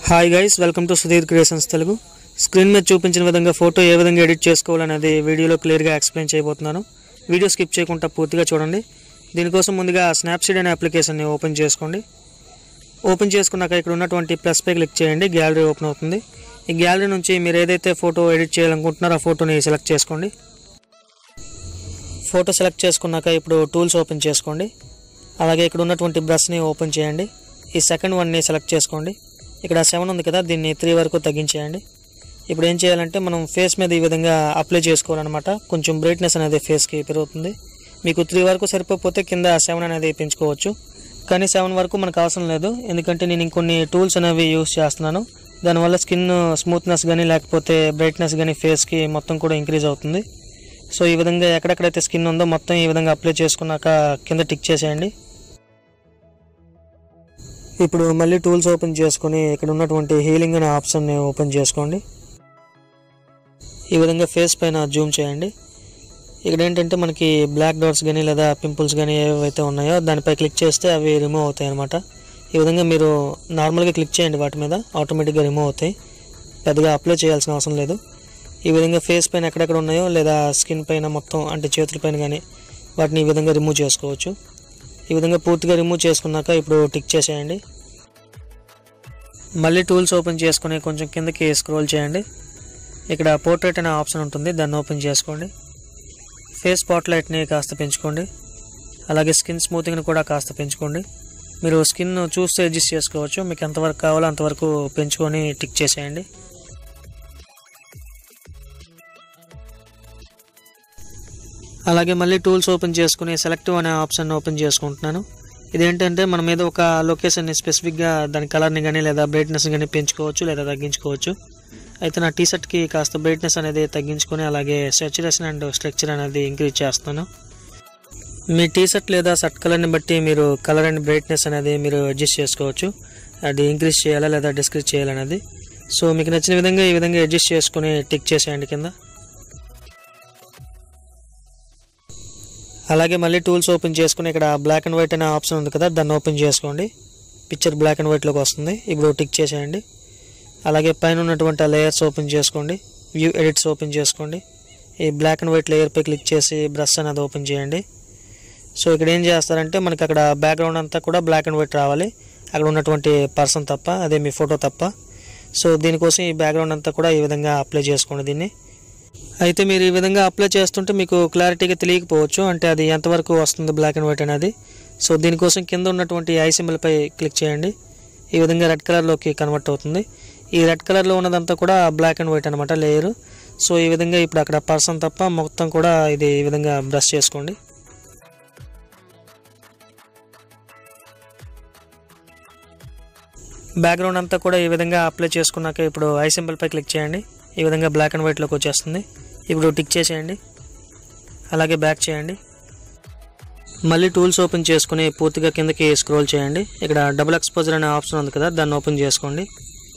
Hi guys, welcome to Sudheer creations Telugu. Screen మీద చూపించిన విధంగా ఫోటో ఏ విధంగా ఎడిట్ చేసుకోవాలనేది వీడియోలో క్లియర్గా ఎక్స్ప్లెయిన్ చేయబోతున్నాను. వీడియో స్కిప్ చేయకుండా పూర్తిగా చూడండి. దీనికోసం ముందుగా స్నాప్సీడ్ అనే అప్లికేషన్ని ఓపెన్ చేసుకోండి. ఓపెన్ చేసుకున్నాక ఇక్కడ ఉన్నటువంటి ప్లస్ పై క్లిక్ చేయండి. గ్యాలరీ ఓపెన్ అవుతుంది. ఈ గ్యాలరీ నుంచి మీరు ఏదైతే ఫోటో ఎడిట్ చేయాలనుకుంటున్నారో ఆ ఫోటోని సెలెక్ట్ చేసుకోండి. ఫోటో సెలెక్ట్ చేసుకున్నాక ఇప్పుడు టూల్స్ ఓపెన్ చేసుకోండి. అలాగే ఇక్కడ ఉన్నటువంటి బ్రష్ని ఓపెన్ చేయండి. ఈ సెకండ్ వన్ని సెలెక్ట్ చేసుకోండి. ఇక్కడ 7 ఉంది కదా, దీన్ని 3 వరకు తగ్గించేయండి. ఇప్పుడు ఏం చేయాలంటే మనం ఫేస్ మీద ఈ విధంగా అప్లై చేసుకోవాలన్నమాట. కొంచెం బ్రైట్నెస్ అనేది ఫేస్కి పెరుగుతుంది. మీకు 3 వరకు సరిపోతే కింద 7 అనేది పెంచుకోవచ్చు. కానీ 7 వరకు మనకు అవసరం లేదు, ఎందుకంటే నేను ఇంకొన్ని టూల్స్ అనేవి యూస్ చేస్తున్నాను. దానివల్ల స్కిన్ స్మూత్నెస్ కానీ లేకపోతే బ్రైట్నెస్ కానీ ఫేస్కి మొత్తం కూడా ఇంక్రీజ్ అవుతుంది. సో ఈ విధంగా ఎక్కడెక్కడైతే స్కిన్ ఉందో మొత్తం ఈ విధంగా అప్లై చేసుకున్నాక కింద టిక్ చేసేయండి. ఇప్పుడు మళ్ళీ టూల్స్ ఓపెన్ చేసుకొని ఇక్కడ ఉన్నటువంటి హీలింగ్ అనే ఆప్షన్ని ఓపెన్ చేసుకోండి. ఈ విధంగా ఫేస్ పైన జూమ్ చేయండి. ఇక్కడ ఏంటంటే మనకి బ్లాక్ డాట్స్ కానీ లేదా పింపుల్స్ కానీ ఏవైతే ఉన్నాయో దానిపై క్లిక్ చేస్తే అవి రిమూవ్ అవుతాయి అన్నమాట. ఈ విధంగా మీరు నార్మల్గా క్లిక్ చేయండి, వాటి మీద ఆటోమేటిక్గా రిమూవ్ అవుతాయి. పెద్దగా అప్లై చేయాల్సిన అవసరం లేదు. ఈ విధంగా ఫేస్ పైన ఎక్కడెక్కడ ఉన్నాయో లేదా స్కిన్ పైన మొత్తం అంటే చేతుల పైన కానీ వాటిని ఈ విధంగా రిమూవ్ చేసుకోవచ్చు. ఈ విధంగా పూర్తిగా రిమూవ్ చేసుకున్నాక ఇప్పుడు టిక్ చేసేయండి. మళ్ళీ టూల్స్ ఓపెన్ చేసుకుని కొంచెం కిందకి స్క్రోల్ చేయండి. ఇక్కడ పోర్ట్రేట్ అనే ఆప్షన్ ఉంటుంది, దాన్ని ఓపెన్ చేసుకోండి. ఫేస్ స్పాట్లైట్ని కాస్త పెంచుకోండి. అలాగే స్కిన్ స్మూతింగ్ని కూడా కాస్త పెంచుకోండి. మీరు స్కిన్ చూస్తే అడ్జస్ట్ చేసుకోవచ్చు. మీకు ఎంతవరకు కావాలో అంతవరకు పెంచుకొని టిక్ చేసేయండి. అలాగే మళ్ళీ టూల్స్ ఓపెన్ చేసుకుని సెలెక్టివ్ అనే ఆప్షన్ ఓపెన్ చేసుకుంటున్నాను. ఇదేంటంటే మన మీద ఒక లొకేషన్ని స్పెసిఫిక్గా దాని కలర్ని కానీ లేదా బ్రైట్నెస్ కానీ పెంచుకోవచ్చు లేదా తగ్గించుకోవచ్చు. అయితే నా టీషర్ట్కి కాస్త బ్రైట్నెస్ అనేది తగ్గించుకొని అలాగే సాచురేషన్ అండ్ స్ట్రక్చర్ అనేది ఇంక్రీజ్ చేస్తాను. మీ టీషర్ట్ లేదా షర్ట్ కలర్ని బట్టి మీరు కలర్ అండ్ బ్రైట్నెస్ అనేది మీరు అడ్జస్ట్ చేసుకోవచ్చు. అది ఇంక్రీజ్ చేయాలా లేదా డిస్క్రీజ్ చేయాలనేది. సో మీకు నచ్చిన విధంగా ఈ విధంగా అడ్జస్ట్ చేసుకుని టిక్ చేసేయండి కింద. అలాగే మళ్ళీ టూల్స్ ఓపెన్ చేసుకుని ఇక్కడ బ్లాక్ అండ్ వైట్ అనే ఆప్షన్ ఉంది కదా, దాన్ని ఓపెన్ చేసుకోండి. పిక్చర్ బ్లాక్ అండ్ వైట్లోకి వస్తుంది. ఇప్పుడు టిక్ చేసేయండి. అలాగే పైన ఉన్నటువంటి లేయర్స్ ఓపెన్ చేసుకోండి. వ్యూ ఎడిట్స్ ఓపెన్ చేసుకోండి. ఈ బ్లాక్ అండ్ వైట్ లేయర్పై క్లిక్ చేసి బ్రష్ అనేది ఓపెన్ చేయండి. సో ఇక్కడ ఏం చేస్తారంటే మనకి అక్కడ బ్యాక్గ్రౌండ్ అంతా కూడా బ్లాక్ అండ్ వైట్ రావాలి, అక్కడ ఉన్నటువంటి పర్సన్ తప్ప, అదే మీ ఫోటో తప్ప. సో దీనికోసం ఈ బ్యాక్గ్రౌండ్ అంతా కూడా ఈ విధంగా అప్లై చేసుకోండి దీన్ని. అయితే మీరు ఈ విధంగా అప్లై చేస్తుంటే మీకు క్లారిటీగా తెలియకపోవచ్చు, అంటే అది ఎంతవరకు వస్తుంది బ్లాక్ అండ్ వైట్ అనేది. సో దీనికోసం కింద ఉన్నటువంటి ఐ సింబల్పై క్లిక్ చేయండి. ఈ విధంగా రెడ్ కలర్లోకి కన్వర్ట్ అవుతుంది. ఈ రెడ్ కలర్లో ఉన్నదంతా కూడా బ్లాక్ అండ్ వైట్ అనమాట లేయరు. సో ఈ విధంగా ఇప్పుడు అక్కడ పర్సన్ తప్ప మొత్తం కూడా ఇది ఈ విధంగా బ్రష్ చేసుకోండి. బ్యాక్గ్రౌండ్ అంతా కూడా ఈ విధంగా అప్లై చేసుకున్నాక ఇప్పుడు ఐ సింబల్పై క్లిక్ చేయండి. ఈ విధంగా బ్లాక్ అండ్ వైట్లోకి వచ్చేస్తుంది. ఇప్పుడు టిక్ చేసేయండి. అలాగే బ్యాక్ చేయండి. మళ్ళీ టూల్స్ ఓపెన్ చేసుకుని పూర్తిగా కిందకి స్క్రోల్ చేయండి. ఇక్కడ డబుల్ ఎక్స్పోజర్ అనే ఆప్షన్ ఉంది కదా, దాన్ని ఓపెన్ చేసుకోండి.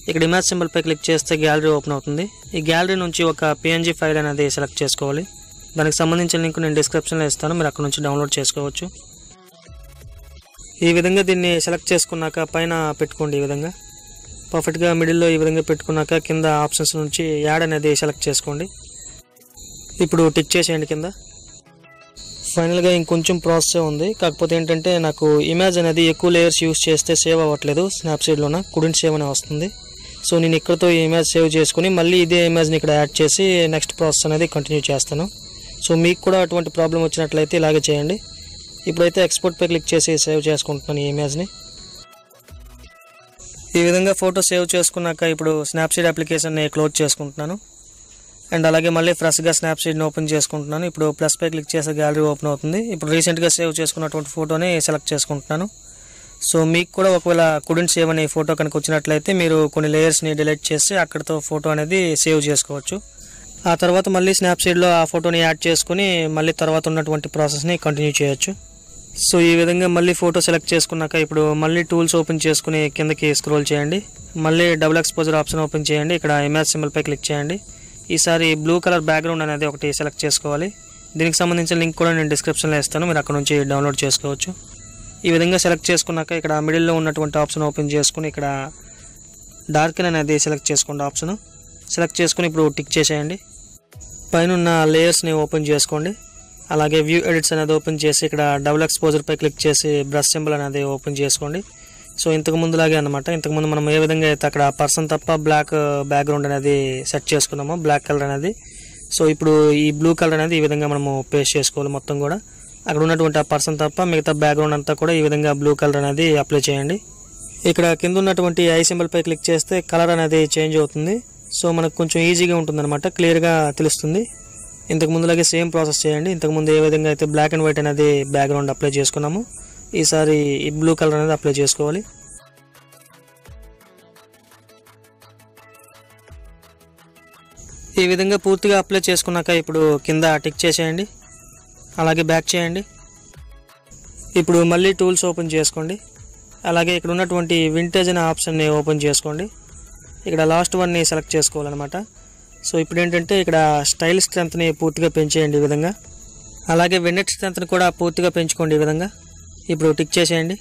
ఇక్కడ ఇమేజ్ సింబల్పై క్లిక్ చేస్తే గ్యాలరీ ఓపెన్ అవుతుంది. ఈ గ్యాలరీ నుంచి ఒక PNG ఫైల్ అనేది సెలెక్ట్ చేసుకోవాలి. దానికి సంబంధించిన లింక్ నేను డిస్క్రిప్షన్లో ఇస్తాను, మీరు అక్కడ నుంచి డౌన్లోడ్ చేసుకోవచ్చు. ఈ విధంగా దీన్ని సెలెక్ట్ చేసుకున్నాక పైన పెట్టుకోండి. ఈ విధంగా పర్ఫెక్ట్గా మిడిల్లో ఈ విధంగా పెట్టుకున్నాక కింద ఆప్షన్స్ నుంచి యాడ్ అనేది సెలెక్ట్ చేసుకోండి. ఇప్పుడు టిక్ చేసేయండి కింద. ఫైనల్గా ఇంకొంచెం ప్రాసెస్ ఉంది, కాకపోతే ఏంటంటే నాకు ఇమేజ్ అనేది ఎక్కువ లేయర్స్ యూస్ చేస్తే సేవ్ అవ్వట్లేదు. స్నాప్సీడ్లోన కుడెంట్ సేవ్ అనే వస్తుంది. సో నేను ఇక్కడతో ఈ ఇమేజ్ సేవ్ చేసుకుని మళ్ళీ ఇదే ఇమేజ్ని ఇక్కడ యాడ్ చేసి నెక్స్ట్ ప్రాసెస్ అనేది కంటిన్యూ చేస్తాను. సో మీకు కూడా అటువంటి ప్రాబ్లం వచ్చినట్లయితే ఇలాగే చేయండి. ఇప్పుడైతే ఎక్స్పోర్ట్పై క్లిక్ చేసి సేవ్ చేసుకుంటున్నాను ఈ ఇమేజ్ని. ఈ విధంగా ఫోటో సేవ్ చేసుకున్నాక ఇప్పుడు స్నాప్సీడ్ అప్లికేషన్ని క్లోజ్ చేసుకుంటున్నాను. అండ్ అలాగే మళ్ళీ ఫ్రెష్గా స్నాప్సీడ్ని ఓపెన్ చేసుకుంటున్నాను. ఇప్పుడు ప్లస్ పై క్లిక్ చేస్తే గ్యాలరీ ఓపెన్ అవుతుంది. ఇప్పుడు రీసెంట్గా సేవ్ చేసుకున్నటువంటి ఫోటోని సెలెక్ట్ చేసుకుంటున్నాను. సో మీకు కూడా ఒకవేళ కుడెంట్ సేవ్ అనే ఫోటో కనుక వచ్చినట్లయితే మీరు కొన్ని లేయర్స్ని డిలీట్ చేసి అక్కడితో ఫోటో అనేది సేవ్ చేసుకోవచ్చు. ఆ తర్వాత మళ్ళీ స్నాప్సీడ్లో ఆ ఫోటోని యాడ్ చేసుకుని మళ్ళీ తర్వాత ఉన్నటువంటి ప్రాసెస్ని కంటిన్యూ చేయొచ్చు. సో ఈ విధంగా మళ్ళీ ఫోటో సెలెక్ట్ చేసుకున్నాక ఇప్పుడు మళ్ళీ టూల్స్ ఓపెన్ చేసుకుని కిందకి స్క్రోల్ చేయండి. మళ్ళీ డబుల్ ఎక్స్పోజర్ ఆప్షన్ ఓపెన్ చేయండి. ఇక్కడ ఇమేజ్ సింబల్పై క్లిక్ చేయండి. ఈసారి బ్లూ కలర్ బ్యాక్గ్రౌండ్ అనేది ఒకటి సెలెక్ట్ చేసుకోవాలి. దీనికి సంబంధించిన లింక్ కూడా నేను డిస్క్రిప్షన్లో ఇస్తాను, మీరు అక్కడ నుంచి డౌన్లోడ్ చేసుకోవచ్చు. ఈ విధంగా సెలెక్ట్ చేసుకున్నాక ఇక్కడ మిడిల్లో ఉన్నటువంటి ఆప్షన్ ఓపెన్ చేసుకుని ఇక్కడ డార్కెన్ అనేది సెలెక్ట్ చేసుకోండి ఆప్షన్. సెలెక్ట్ చేసుకుని ఇప్పుడు టిక్ చేసేయండి. పైన ఉన్న లేయర్స్ని ఓపెన్ చేసుకోండి. అలాగే వ్యూ ఎడిట్స్ అనేది ఓపెన్ చేసి ఇక్కడ డబుల్ ఎక్స్పోజర్పై క్లిక్ చేసి బ్రష్ సింబల్ అనేది ఓపెన్ చేసుకోండి. సో ఇంతకు ముందులాగే అనమాట. ఇంతకుముందు మనం ఏ విధంగా అయితే అక్కడ పర్సన్ తప్ప బ్లాక్ బ్యాక్గ్రౌండ్ అనేది సెట్ చేసుకున్నామో బ్లాక్ కలర్ అనేది, సో ఇప్పుడు ఈ బ్లూ కలర్ అనేది ఈ విధంగా మనము పేస్ట్ చేసుకోవాలి. మొత్తం కూడా అక్కడ ఉన్నటువంటి ఆ పర్సన్ తప్ప మిగతా బ్యాక్గ్రౌండ్ అంతా కూడా ఈ విధంగా బ్లూ కలర్ అనేది అప్లై చేయండి. ఇక్కడ కింద ఉన్నటువంటి ఐ సింబల్పై క్లిక్ చేస్తే కలర్ అనేది చేంజ్ అవుతుంది. సో మనకు కొంచెం ఈజీగా ఉంటుంది అనమాట, క్లియర్గా తెలుస్తుంది. ఇంతకు ముందులాగే సేమ్ ప్రాసెస్ చేయండి. ఇంతకుముందు ఏ విధంగా అయితే బ్లాక్ అండ్ వైట్ అనేది బ్యాక్గ్రౌండ్ అప్లై చేసుకున్నాము, ఈసారి ఈ బ్లూ కలర్ అనేది అప్లై చేసుకోవాలి. ఈ విధంగా పూర్తిగా అప్లై చేసుకున్నాక ఇప్పుడు కింద టిక్ చేసేయండి. అలాగే బ్యాక్ చేయండి. ఇప్పుడు మళ్ళీ టూల్స్ ఓపెన్ చేసుకోండి. అలాగే ఇక్కడ ఉన్నటువంటి వింటేజ్ అనే ఆప్షన్ని ఓపెన్ చేసుకోండి. ఇక్కడ లాస్ట్ వన్ని సెలెక్ట్ చేసుకోవాలన్నమాట. సో ఇప్పుడు ఏంటంటే ఇక్కడ స్టైల్ స్ట్రెంత్ని పూర్తిగా పెంచేయండి ఈ విధంగా. అలాగే విన్నెట్ స్ట్రెంత్ని కూడా పూర్తిగా పెంచుకోండి ఈ విధంగా. ఇప్పుడు టిక్ చేసేయండి.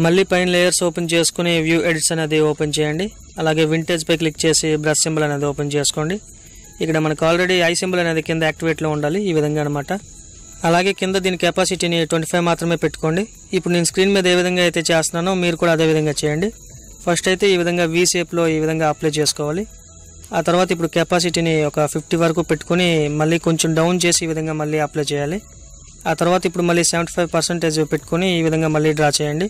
మళ్ళీ పైన లేయర్స్ ఓపెన్ చేసుకుని వ్యూ ఎడిట్స్ అనేది ఓపెన్ చేయండి. అలాగే వింటేజ్పై క్లిక్ చేసి బ్రష్ సింబల్ అనేది ఓపెన్ చేసుకోండి. ఇక్కడ మనకు ఆల్రెడీ ఐ సింబల్ అనేది కింద యాక్టివేట్లో ఉండాలి ఈ విధంగా అనమాట. అలాగే కింద దీని కెపాసిటీని 25 మాత్రమే పెట్టుకోండి. ఇప్పుడు నేను స్క్రీన్ మీద ఏ విధంగా అయితే చేస్తున్నానో మీరు కూడా అదే విధంగా చేయండి. ఫస్ట్ అయితే ఈ విధంగా వీ షేప్లో ఈ విధంగా అప్లై చేసుకోవాలి. ఆ తర్వాత ఇప్పుడు కెపాసిటీని ఒక 50 వరకు పెట్టుకొని మళ్ళీ కొంచెం డౌన్ చేసి ఈ విధంగా మళ్ళీ అప్లై చేయాలి. ఆ తర్వాత ఇప్పుడు మళ్ళీ 75% పెట్టుకొని ఈ విధంగా మళ్ళీ డ్రా చేయండి.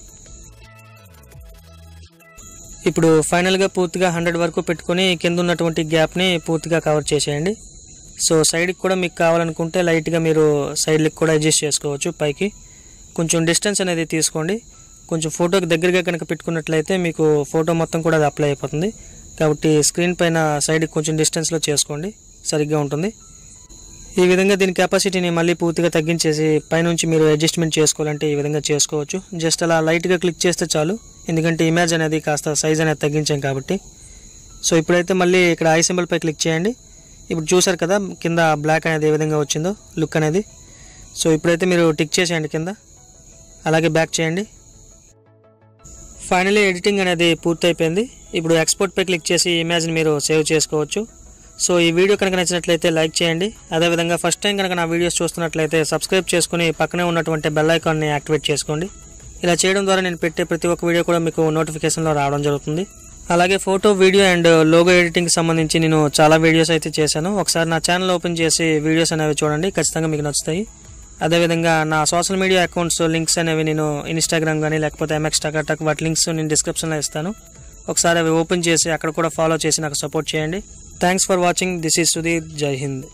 ఇప్పుడు ఫైనల్గా పూర్తిగా 100 వరకు పెట్టుకొని కింద ఉన్నటువంటి గ్యాప్ని పూర్తిగా కవర్ చేసేయండి. సో సైడ్కి కూడా మీకు కావాలనుకుంటే లైట్గా మీరు సైడ్కి కూడా అడ్జస్ట్ చేసుకోవచ్చు. పైకి కొంచెం డిస్టెన్స్ అనేది తీసుకోండి. కొంచెం ఫోటోకి దగ్గరగా కనుక పెట్టుకున్నట్లయితే మీకు ఫోటో మొత్తం కూడా అది అప్లై అయిపోతుంది. కాబట్టి స్క్రీన్ పైన సైడ్కి కొంచెం డిస్టెన్స్లో చేసుకోండి, సరిగ్గా ఉంటుంది. ఈ విధంగా దీని కెపాసిటీని మళ్ళీ పూర్తిగా తగ్గించేసి పైనుంచి మీరు అడ్జస్ట్మెంట్ చేసుకోవాలంటే ఈ విధంగా చేసుకోవచ్చు. జస్ట్ అలా లైట్గా క్లిక్ చేస్తే చాలు, ఎందుకంటే ఇమేజ్ అనేది కాస్త సైజ్ అనేది తగ్గించాం కాబట్టి. సో ఇప్పుడైతే మళ్ళీ ఇక్కడ ఐ సింబల్పై క్లిక్ చేయండి. ఇప్పుడు చూసారు కదా కింద బ్లాక్ అనేది ఏ విధంగా వచ్చిందో లుక్ అనేది. సో ఇప్పుడైతే మీరు టిక్ చేసేయండి కింద. అలాగే బ్యాక్ చేయండి. ఫైనలీ ఎడిటింగ్ అనేది పూర్తి అయిపోయింది. ఇప్పుడు ఎక్స్పోర్ట్పై క్లిక్ చేసి ఇమేజ్ని మీరు సేవ్ చేసుకోవచ్చు. సో ఈ వీడియో కనుక నచ్చినట్లయితే లైక్ చేయండి. అదేవిధంగా ఫస్ట్ టైం కనుక నా వీడియోస్ చూస్తున్నట్లయితే సబ్స్క్రైబ్ చేసుకుని పక్కనే ఉన్నటువంటి బెల్ ఐకాన్ని యాక్టివేట్ చేసుకోండి. ఇలా చేయడం ద్వారా నేను పెట్టే ప్రతి ఒక్క వీడియో కూడా మీకు నోటిఫికేషన్లో రావడం జరుగుతుంది. అలాగే ఫోటో, వీడియో అండ్ లోగో ఎడిటింగ్కి సంబంధించి నేను చాలా వీడియోస్ అయితే చేశాను. ఒకసారి నా ఛానల్ ఓపెన్ చేసి వీడియోస్ అనేవి చూడండి, ఖచ్చితంగా మీకు నచ్చుతాయి. అదేవిధంగా నా సోషల్ మీడియా అకౌంట్స్ లింక్స్ అనేవి నేను ఇన్స్టాగ్రామ్ కానీ లేకపోతే MX టకాటక్ వాటి లింక్స్ నేను డిస్క్రిప్షన్లో ఇస్తాను. ఒకసారి అవి ఓపెన్ చేసి అక్కడ కూడా ఫాలో చేసి నాకు సపోర్ట్ చేయండి. Thanks for watching. This is Sudheer. జై హింద్.